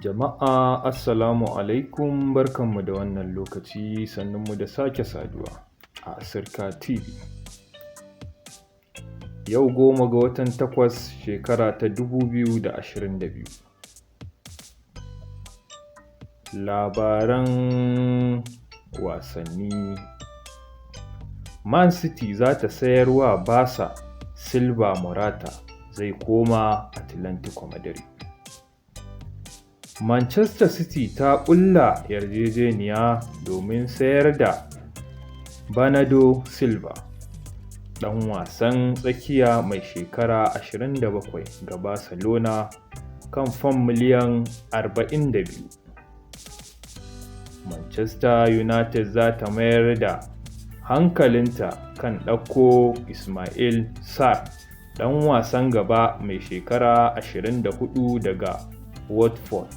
Jama'a assalamu alaikum barkanmu da wannan lokaci sannunmu da sake saduwa a Asirka TV. Yau 10 ga watan 8 shekara ta 2022. Labaran wasanni. Man City za ta sayar wa Barca Silva Morata zai koma Atletico Madrid. Manchester City ta ƙulla yarjejeniya domin sayar da Bernardo Silva, ɗan wasan tsakiya mai shekara 27 ga Barcelona kan fam miliyan 42. Manchester United za ta mayar da hankalinta kan ɗauko Ismail Sarr, ɗan wasan gaba mai shekara 24 daga Watford.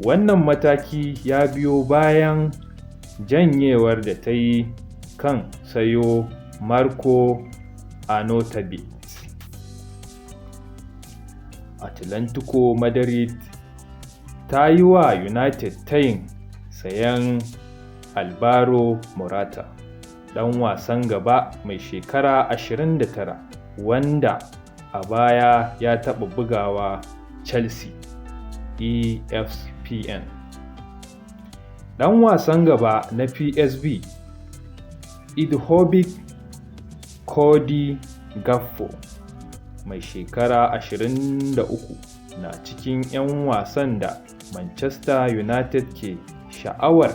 Wannan mataki ya biyo bayan janyewar da ta yi kan sayo Marco Arnautovic. Atletico Madrid ta yi wa United tayin sayen Alvaro Morata, ɗan wasan gaba mai shekara 29 wanda a baya ya taɓa bugawa Chelsea ESPN. Ɗan wasan gaba na PSV Idhobic Cody Gakpo mai shekara 23 na cikin 'yan wasan da Manchester United ke sha'awar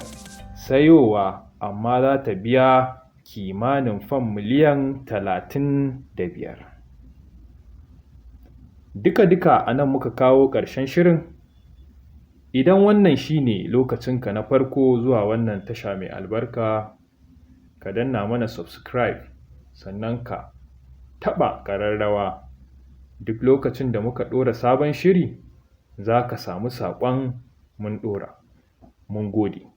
sayowa amma za ta biya kimanin fam miliyan 35. Duka-duka a nan muka kawo ƙarshen shirin. Idan wannan shine lokacinka na farko zuwa wannan tasha mai albarka, ka danna mana subscribe sannan ka taɓa ƙararrawa. Duk lokacin da muka ɗora sabon shiri, za ka samu saƙon mun ɗora. Mun gode.